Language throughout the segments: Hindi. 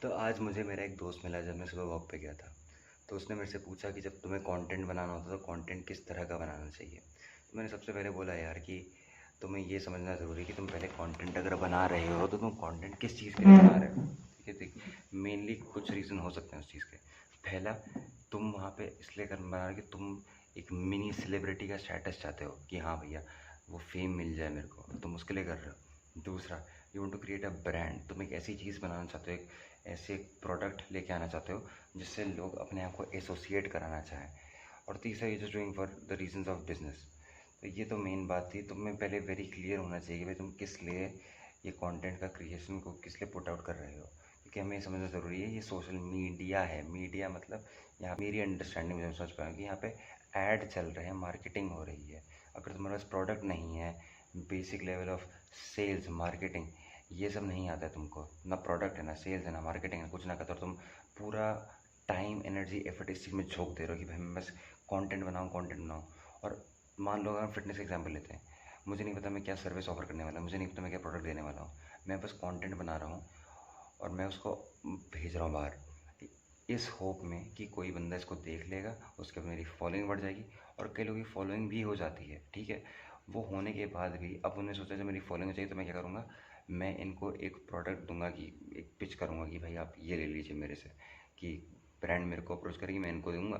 तो आज मुझे मेरा एक दोस्त मिला जब मैं सुबह वॉक पे गया था। तो उसने मेरे से पूछा कि जब तुम्हें कंटेंट बनाना होता है तो कंटेंट किस तरह का बनाना चाहिए। तो मैंने सबसे पहले बोला यार कि तुम्हें ये समझना ज़रूरी है कि तुम पहले कंटेंट अगर बना रहे हो तो तुम कंटेंट किस चीज़ के लिए बना रहे हो। ठीक है, देख, मेनली कुछ रीज़न हो सकते हैं उस चीज़ के। पहला, तुम वहाँ पे इसलिए कर बना रहे हो कि तुम एक मिनी सेलिब्रिटी का स्टेटस चाहते हो कि हाँ भैया वो फेम मिल जाए मेरे को, तो तुम उसके लिए कर रहे हो। दूसरा, you want to create a brand, तुम एक ऐसी चीज़ बनाना चाहते हो, एक ऐसे प्रोडक्ट लेके आना चाहते हो जिससे लोग अपने आप को एसोसिएट कराना चाहें। और तीसरा, ये just doing for the reasons of business. तो ये तो मेन बात थी। तुम्हें पहले वेरी क्लियर होना चाहिए कि भाई तुम किस लिए ये कंटेंट का क्रिएशन को किस लिए पुट आउट कर रहे हो। क्योंकि हमें ये समझना ज़रूरी है, ये सोशल मीडिया है। मीडिया मतलब यहाँ मेरी अंडरस्टैंडिंग में समझ पाया कि यहाँ पे ऐड चल रहे हैं, मार्केटिंग हो रही है। अगर तुम्हारे पास प्रोडक्ट नहीं है, basic level of sales marketing ये सब नहीं आता है तुमको, ना प्रोडक्ट है, ना सेल्स है, ना मार्केटिंग है, कुछ ना करते, और तुम पूरा टाइम एनर्जी एफर्ट इस चीज़ में झोंक दे रहे हो कि भाई मैं बस कंटेंट बनाऊँ। और मान लो अगर हम फिटनेस एग्जाम्पल लेते हैं, मुझे नहीं पता मैं क्या सर्विस ऑफर करने वाला हूँ, मुझे नहीं पता मैं क्या प्रोडक्ट देने वाला हूँ, मैं बस कंटेंट बना रहा हूँ और मैं उसको भेज रहा हूँ बाहर, इस होप में कि कोई बंदा इसको देख लेगा, उसके बाद मेरी फॉलोइंग बढ़ जाएगी। और कई लोगों की फॉलोइंग भी हो जाती है, ठीक है। वो होने के बाद भी अब उन्हें सोचा जब मेरी फॉलोइंग चाहिए तो मैं क्या करूँगा, मैं इनको एक प्रोडक्ट दूंगा, कि एक पिच करूँगा कि भाई आप ये ले लीजिए मेरे से, कि ब्रांड मेरे को अप्रोच करेगी, मैं इनको दूंगा।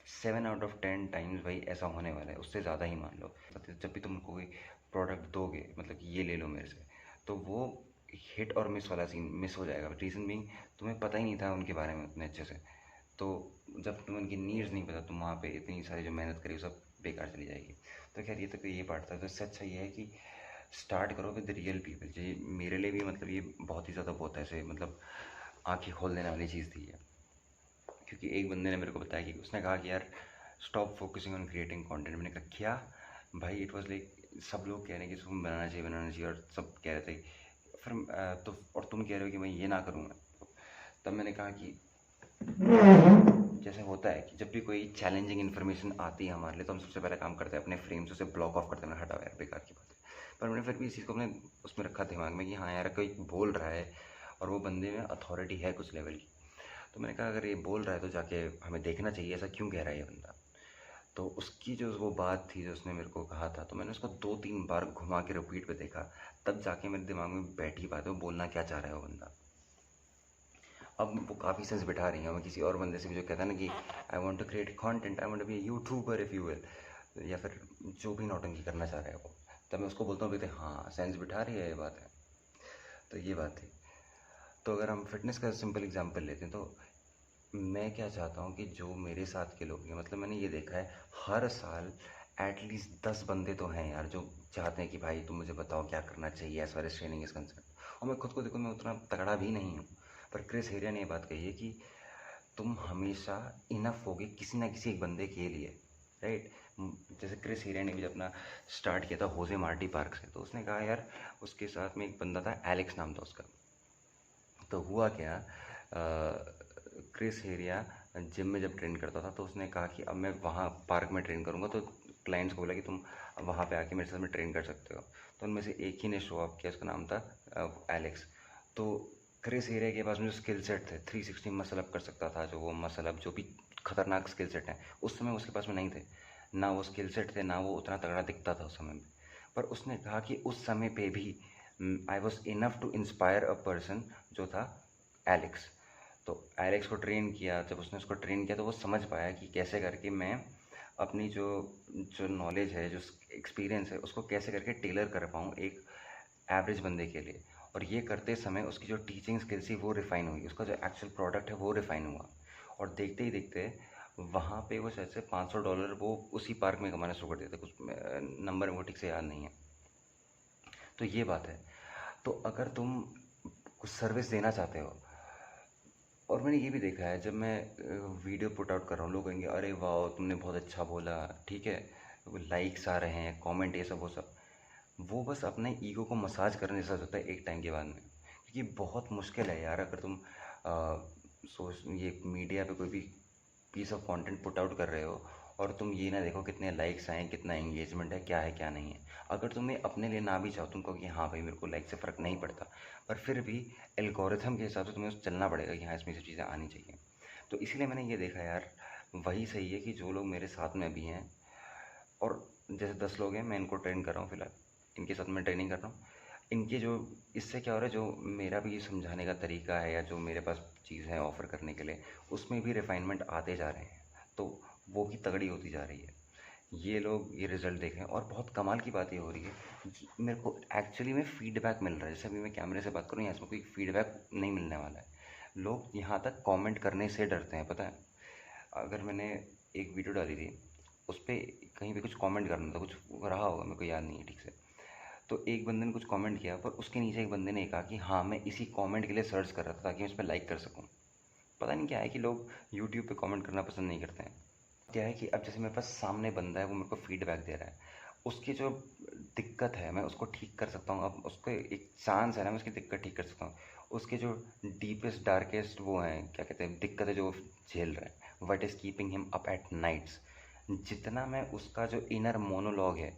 7 आउट ऑफ 10 टाइम्स भाई ऐसा होने वाला है, उससे ज़्यादा ही मान लो। जब भी तुम उनको कोई प्रोडक्ट दोगे, मतलब कि ये ले लो मेरे से, तो वो हिट और मिस वाला सीन मिस हो जाएगा। रीज़न बीइंग, तुम्हें पता ही नहीं था उनके बारे में उतने अच्छे से। तो जब तुम्हें उनकी नीड्स नहीं पता, तुम वहाँ पे इतनी सारी जो मेहनत करी वो सब बेकार चली जाएगी। तो खैर ये तो ये पार्ट था। तो इससे अच्छा ये है कि स्टार्ट करो विद रियल पीपल। जी, मेरे लिए भी मतलब ये बहुत ही ज़्यादा बहुत ऐसे मतलब आँखें खोल देने वाली चीज़ थी ये। क्योंकि एक बंदे ने मेरे को बताया कि उसने कहा कि यार stop focusing on creating content. मैंने कहा क्या भाई, इट वाज लाइक सब लोग कह रहे हैं कि इसको बनाना चाहिए और सब कह रहे थे। फिर तो और तुम कह रहे हो कि मैं ये ना करूँगा। तब मैंने कहा कि जैसे होता है कि जब भी कोई चैलेंजिंग इन्फॉर्मेशन आती है हमारे लिए, तो हम सबसे पहले काम करते हैं अपने फ्रेम से उसे ब्लॉक ऑफ करते हैं, हटाओ यार बेकार की बात है। पर मैंने फिर भी इस चीज़ को अपने उसमें रखा दिमाग में कि हाँ यार कोई बोल रहा है और वो बंदे में अथॉरिटी है कुछ लेवल की। तो मैंने कहा अगर ये बोल रहा है तो जाके हमें देखना चाहिए ऐसा क्यों कह रहा है ये बंदा। तो उसकी जो वो बात थी जो उसने मेरे को कहा था, तो मैंने उसको 2-3 बार घुमा के रिपीट पे देखा, तब जाके मेरे दिमाग में बैठी बात है वो बोलना क्या चाह रहा है वो बंदा। अब वो काफ़ी सेंस बिठा रही है। मैं किसी और बंदे से भी जो कहता है ना कि I want to create content, I want to be YouTuber if you will, या फिर जो भी नौटंकी करना चाह रहा है वो, तब मैं उसको बोलता हूँ कि हाँ सेंस बिठा रही है ये बात है। तो ये बात थी। तो अगर हम फिटनेस का सिंपल एग्जांपल लेते हैं, तो मैं क्या चाहता हूँ कि जो मेरे साथ के लोग हैं, मतलब मैंने ये देखा है हर साल एटलीस्ट 10 बंदे तो हैं यार जो चाहते हैं कि भाई तुम मुझे बताओ क्या करना चाहिए as far as training is concerned. और मैं खुद को देखो, मैं उतना तगड़ा भी नहीं हूँ। पर क्रिस हेरिया ने ये बात कही है कि तुम हमेशा इनफ होगे किसी ना किसी एक बंदे के लिए, राइट। जैसे क्रिस हेरिया ने भी अपना स्टार्ट किया था होजे मार्टी पार्क से, तो उसने कहा यार उसके साथ में एक बंदा था, एलेक्स नाम था उसका। तो हुआ क्या, क्रिस हेरिया जिम में जब ट्रेन करता था तो उसने कहा कि अब मैं वहाँ पार्क में ट्रेन करूँगा। तो क्लाइंट्स को बोला कि तुम वहाँ पे आके मेरे साथ में ट्रेन कर सकते हो। तो उनमें से एक ही ने शो अप किया, उसका नाम था एलेक्स। तो क्रिस हेरिया के पास में जो स्किल सेट थे, 360 मसल अप कर सकता था, जो वो मसल अप जो भी खतरनाक स्किल सेट हैं उस समय उसके पास में नहीं थे। ना वो स्किल सेट थे, ना वो उतना तगड़ा दिखता था उस समय में। पर उसने कहा कि उस समय पे भी I was enough to inspire a person, जो था एलेक्स। तो एलेक्स को ट्रेन किया, जब उसने उसको ट्रेन किया तो वो समझ पाया कि कैसे करके मैं अपनी जो जो नॉलेज है, जो एक्सपीरियंस है, उसको कैसे करके टेलर कर पाऊँ एक एवरेज बंदे के लिए। और ये करते समय उसकी जो टीचिंग स्किल्स थी वो रिफ़ाइन हुई, उसका जो एक्चुअल प्रोडक्ट है वो रिफ़ाइन हुआ। और देखते ही देखते वहाँ पे वो शायद से $500 वो उसी पार्क में कमाना शुरू कर देते, कुछ नंबर वो ठीक से याद नहीं है। तो ये बात है। तो अगर तुम कुछ सर्विस देना चाहते हो, और मैंने ये भी देखा है जब मैं वीडियो पुट आउट कर रहा हूँ, लोग कहेंगे अरे वाह तुमने बहुत अच्छा बोला, ठीक है, लाइक्स आ रहे हैं, कमेंट, ये सब वो सब। वो बस अपने ईगो को मसाज करने जैसा होता है एक टाइम के बाद में। क्योंकि बहुत मुश्किल है यार, अगर तुम सोच ये मीडिया पे कोई भी piece of content put out कर रहे हो और तुम ये ना देखो कितने लाइक्स आए, कितना एंगेजमेंट है क्या नहीं है। अगर तुम्हें अपने लिए ना भी चाहो, तुम कहो कि हाँ भाई मेरे को लाइक से फ़र्क नहीं पड़ता, पर फिर भी एल्गोरिथम के हिसाब से तुम्हें उस चलना पड़ेगा कि हाँ इसमें ये सब चीज़ें आनी चाहिए। तो इसीलिए मैंने ये देखा यार, वही सही है कि जो लोग मेरे साथ में भी हैं, और जैसे 10 लोग हैं, मैं इनको ट्रेन कर रहा हूँ फिलहाल, इनके साथ मैं ट्रेनिंग कर रहा हूँ। इनके जो इससे क्या हो रहा है, जो मेरा भी समझाने का तरीका है या जो मेरे पास चीज़ है ऑफ़र करने के लिए, उसमें भी रिफ़ाइनमेंट आते जा रहे हैं, तो वो भी तगड़ी होती जा रही है। ये लोग ये रिज़ल्ट देख रहे हैं, और बहुत कमाल की बात ये हो रही है कि मेरे को एक्चुअली में फ़ीडबैक मिल रहा है। जैसे अभी मैं कैमरे से बात करूँ, यहाँ इसमें कोई फ़ीडबैक नहीं मिलने वाला है। लोग यहाँ तक कमेंट करने से डरते हैं, पता है। अगर मैंने एक वीडियो डाली थी, उस पे कहीं पे कुछ कमेंट करना था, कुछ रहा होगा, मेरे को याद नहीं है ठीक से। तो एक बंदे ने कुछ कमेंट किया, पर उसके नीचे एक बंदे ने कहा कि हाँ मैं इसी कमेंट के लिए सर्च कर रहा था ताकि मैं उस पर लाइक कर सकूँ। पता नहीं क्या है कि लोग यूट्यूब पे कमेंट करना पसंद नहीं करते हैं। क्या है कि अब जैसे मेरे पास सामने बंदा है, वो मेरे को फीडबैक दे रहा है, उसकी जो दिक्कत है मैं उसको ठीक कर सकता हूँ। अब उसको एक चांस है ना, मैं उसकी दिक्कत ठीक कर सकता हूँ। उसके जो डीपेस्ट डार्केस्ट वो हैं, क्या कहते हैं, दिक्कत है जो वो झेल रहा है, what is keeping him up at nights, जितना मैं उसका जो इनर मोनोलॉग है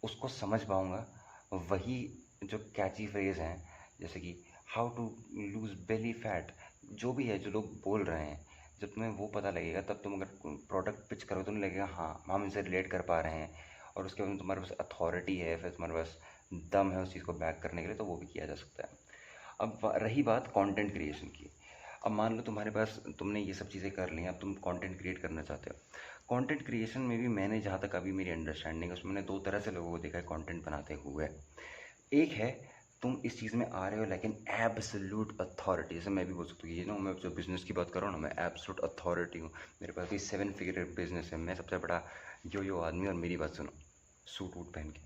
उसको समझ पाऊँगा, वही जो कैची फ्रेज़ हैं, जैसे कि how to lose belly fat, जो भी है जो लोग बोल रहे हैं, जब तुम्हें वो पता लगेगा तब तुम अगर प्रोडक्ट पिच करोगे तो तुम्हें लगेगा हाँ हम इनसे रिलेट कर पा रहे हैं, और उसके बाद तुम्हारे पास अथॉरिटी है, फिर तुम्हारे पास दम है उस चीज़ को बैक करने के लिए, तो वो भी किया जा सकता है। अब रही बात कंटेंट क्रिएशन की। अब मान लो तुम्हारे पास, तुमने ये सब चीज़ें कर ली हैं, अब तुम कंटेंट क्रिएट करना चाहते हो। कंटेंट क्रिएशन में भी मैंने जहाँ तक अभी मेरी अंडरस्टैंडिंग है, उसमें मैंने दो तरह से लोगों को देखा है कंटेंट बनाते हुए। एक है, तुम इस चीज़ में आ रहे हो लाइक एन एब्सोल्यूट अथॉरिटी, जैसे मैं भी बोल सकता हूँ, ये ना मैं जो बिज़नेस की बात कर रहा हूँ ना, मैं एब्सोल्यूट अथॉरिटी हूँ, मेरे पास भी 7 फिगर बिजनेस है, मैं सबसे बड़ा यो आदमी, और मेरी बात सुनो सूट वूट पहन के।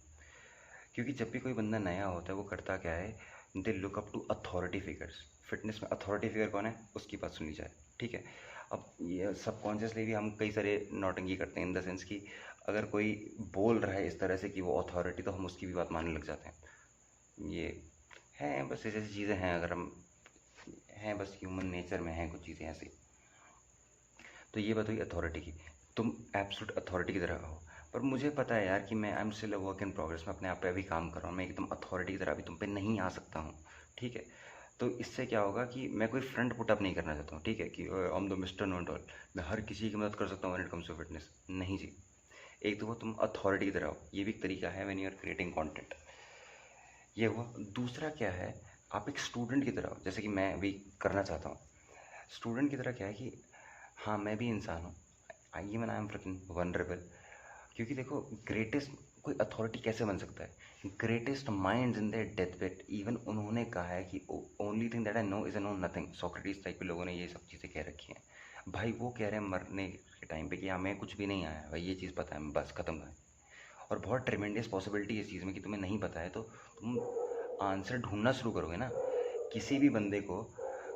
क्योंकि जब भी कोई बंदा नया होता है, वो करता क्या है, they look up to authority figures. Fitness में अथॉरिटी फिगर कौन है, उसकी बात सुनी जाए, ठीक है। अब ये सबकॉन्शियसली भी हम कई सारे नौटंकी करते हैं, इन द सेंस कि अगर कोई बोल रहा है इस तरह से कि वो अथॉरिटी, तो हम उसकी भी बात मानने लग जाते हैं। ये है बस, ऐसी ऐसी चीज़ें हैं, अगर हम हैं बस ह्यूमन नेचर में हैं कुछ चीज़ें ऐसी। तो ये बात हुई अथॉरिटी की, तुम एब्सोल्यूट अथॉरिटी की तरह हो। पर मुझे पता है यार कि मैं I am still a work in progress, मैं अपने आप पे अभी काम कर रहा हूँ, मैं एकदम अथॉरिटी की तरह अभी तुम पे नहीं आ सकता हूँ, ठीक है। तो इससे क्या होगा कि मैं कोई फ्रंट पुट अप नहीं करना चाहता हूँ, ठीक है, कि I am the mister not all, मैं हर किसी की मदद कर सकता हूँ when it comes to fitness, नहीं जी। एक तो वो तुम अथॉरिटी की तरह हो, ये भी एक तरीका है when you are creating content, ये हुआ। दूसरा क्या है, आप एक स्टूडेंट की तरह हो, जैसे कि मैं अभी करना चाहता हूँ। स्टूडेंट की तरह क्या है कि हाँ मैं भी इंसान हूँ, I even I am fricking vulnerable. क्योंकि देखो, ग्रेटेस्ट कोई अथॉरिटी कैसे बन सकता है, greatest minds in their death bed, even उन्होंने कहा है कि only thing that I know is I know nothing. Socrates type के लोगों ने ये सब चीज़ें कह रखी हैं भाई, वो कह रहे हैं मरने के टाइम पे कि हमें कुछ भी नहीं आया भाई, ये चीज़ पता है बस खत्म है। और बहुत ट्रिमेंडियस पॉसिबिलिटी है इस चीज़ में कि तुम्हें नहीं पता है, तो तुम आंसर ढूंढना शुरू करोगे ना। किसी भी बंदे को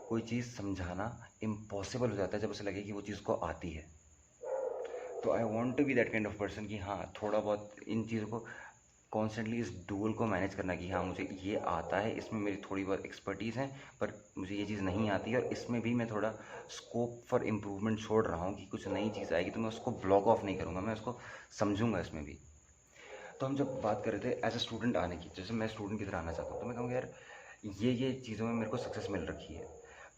कोई चीज़ समझाना इम्पॉसिबल हो जाता है जब उसे लगे कि वो चीज़ को आती है। तो I want to be that kind of person कि हाँ थोड़ा बहुत इन चीज़ों को कॉन्स्टेंटली, इस डूल को मैनेज करना कि हाँ मुझे ये आता है, इसमें मेरी थोड़ी बहुत एक्सपर्टीज़ है, पर मुझे ये चीज़ नहीं आती है, और इसमें भी मैं थोड़ा स्कोप फॉर इम्प्रूवमेंट छोड़ रहा हूँ कि कुछ नई चीज़ आएगी तो मैं उसको ब्लॉक ऑफ नहीं करूँगा, मैं उसको समझूंगा इसमें भी। तो हम जब बात कर रहे थे एज अ स्टूडेंट आने की, जैसे मैं स्टूडेंट की तरह आना चाहता हूँ, तो मैं कहूँगा यार ये चीज़ों में मेरे को सक्सेस मिल रखी है,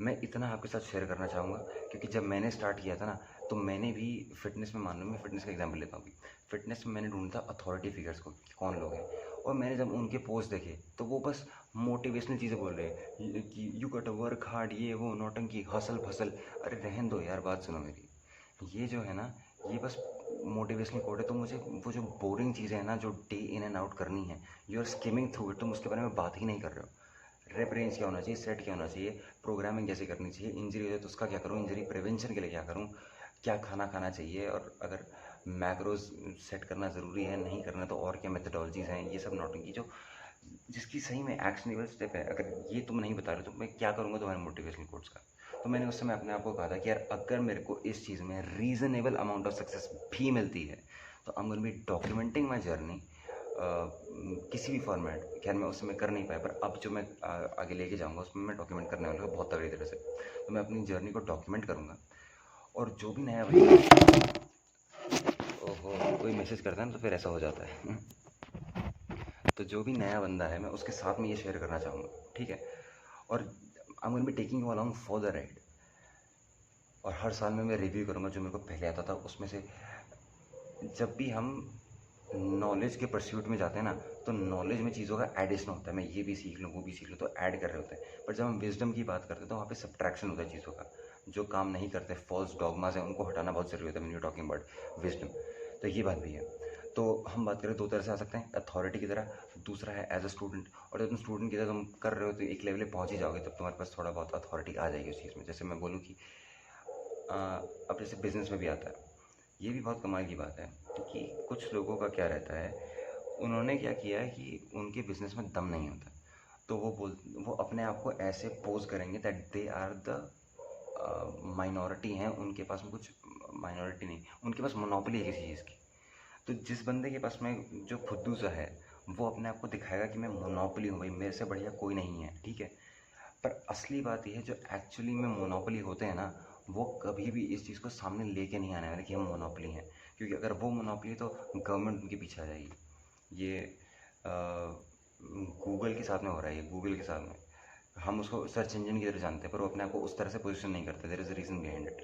मैं इतना आपके साथ शेयर करना चाहूँगा। क्योंकि जब मैंने स्टार्ट किया था ना, तो मैंने भी फिटनेस में, मान लो मैं फिटनेस का एग्जाम्पल लेता हूँ अभी, फिटनेस में मैंने ढूंढा था अथॉरिटी फिगर्स को कि कौन लोग हैं, और मैंने जब उनके पोस्ट देखे तो वो बस मोटिवेशनल चीज़ें बोल रहे हैं कि you got to work hard, ये वो नौटंकी हसल फसल। अरे रहन दो यार, बात सुनो मेरी, ये जो है ना, ये बस मोटिवेशनल कोड है। तो मुझे वो जो बोरिंग चीज़ें हैं ना, जो डे इन एंड आउट करनी है, you are skimming through it, तुम उसके बारे में बात ही नहीं कर रहे हो। रेप रेंज क्या होना चाहिए, सेट क्या होना चाहिए, प्रोग्रामिंग कैसे करनी चाहिए, इंजरी हो जाए तो उसका क्या करूँ, इंजरी प्रिवेंशन के लिए क्या करूँ, क्या खाना खाना चाहिए, और अगर मैक्रोज सेट करना ज़रूरी है, नहीं करना तो और क्या मेथडोलॉजीज़ हैं, ये सब नौटंकी जो जिसकी सही में एक्शनेबल स्टेप है, अगर ये तुम नहीं बता रहे तो मैं क्या करूँगा तुम्हारे मोटिवेशनल कोड्स का। तो मैंने उस समय अपने आप को कहा था कि यार अगर मेरे को इस चीज़ में रीज़नेबल अमाउंट ऑफ सक्सेस भी मिलती है, तो I am going be documenting my journey किसी भी फॉर्मेट। खैर मैं उस समय कर नहीं पाया, पर अब जो मैं आगे लेके जाऊँगा उसमें मैं डॉक्यूमेंट करने वाला हूँ बहुत तगड़ी तरह से। तो मैं अपनी जर्नी को डॉक्यूमेंट करूँगा, और जो भी नया बंदा, ओहो, कोई मैसेज करता है ना तो फिर ऐसा हो जाता है। तो जो भी नया बंदा है मैं उसके साथ में ये शेयर करना चाहूँगा, ठीक है। और I am going be taking you along for the ride. और हर साल में मैं रिव्यू करूँगा जो मेरे को पहले आता था उसमें से। जब भी हम नॉलेज के परस्यूट में जाते हैं ना, तो नॉलेज में चीज़ों का एडिशन होता है, मैं ये भी सीख लूँ वो भी सीख लूँ, तो ऐड कर रहे होते हैं। पर जब हम विजडम की बात करते हैं तो वहाँ पे सब्ट्रैक्शन होता है चीज़ों का। जो काम नहीं करते, फॉल्स डॉगमास हैं, उनको हटाना बहुत ज़रूरी होता है when you talking about wisdom. तो ये बात भी है। तो हम बात करें दो तरह से आ सकते हैं, अथॉरिटी की तरह, दूसरा है एज अ स्टूडेंट। और जब तुम स्टूडेंट की तरह तुम कर रहे हो तो एक लेवल पे पहुँच ही जाओगे, तब तुम्हारे पास थोड़ा बहुत अथॉरिटी आ जाएगी उस चीज़ में। जैसे मैं बोलूँ कि अब जैसे बिज़नेस में भी आता है, ये भी बहुत कमाल की बात है कि कुछ लोगों का क्या रहता है, उन्होंने क्या किया है कि उनके बिज़नेस में दम नहीं होता, तो वो अपने आप को ऐसे पोज़ करेंगे that they are the minority हैं, उनके पास में कुछ माइनॉरिटी नहीं, उनके पास मोनोपोली है किसी चीज़ की। तो जिस बंदे के पास में जो खुद्दू सा है, वो अपने आप को दिखाएगा कि मैं मोनोपोली हूँ भाई, मेरे से बढ़िया कोई नहीं है, ठीक है। पर असली बात ये है, जो एक्चुअली में मोनोपोली होते हैं ना, वो कभी भी इस चीज़ को सामने लेके नहीं आने वाले कि हम मोनोपोली हैं। क्योंकि अगर वो मोनोपोली है तो गवर्नमेंट उनके पीछे आ जाएगी। ये गूगल के साथ में हो रहा है, ये गूगल के साथ में हम उसको सर्च इंजन की तरह जानते हैं, पर वो अपने आप को उस तरह से पोजीशन नहीं करते। There is a reason behind it.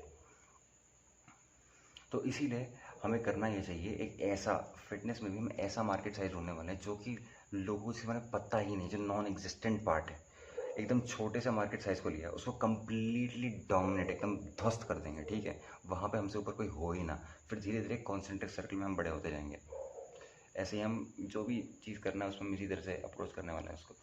तो इसीलिए हमें करना ये चाहिए, एक ऐसा फिटनेस में भी हम ऐसा मार्केट साइज ढूंढने वाले हैं जो कि लोगों को सिर्फ पता ही नहीं, जो नॉन एग्जिस्टेंट पार्ट है। एकदम छोटे से मार्केट साइज को लिया, उसको कम्प्लीटली डोमिनेट एकदम ध्वस्त कर देंगे, ठीक है। वहाँ पे हमसे ऊपर कोई हो ही ना, फिर धीरे धीरे कॉन्सेंट्रिक सर्कल में हम बड़े होते जाएंगे। ऐसे ही हम जो भी चीज़ करना है उसमें हम इसी तरह से अप्रोच करने वाले हैं उसको।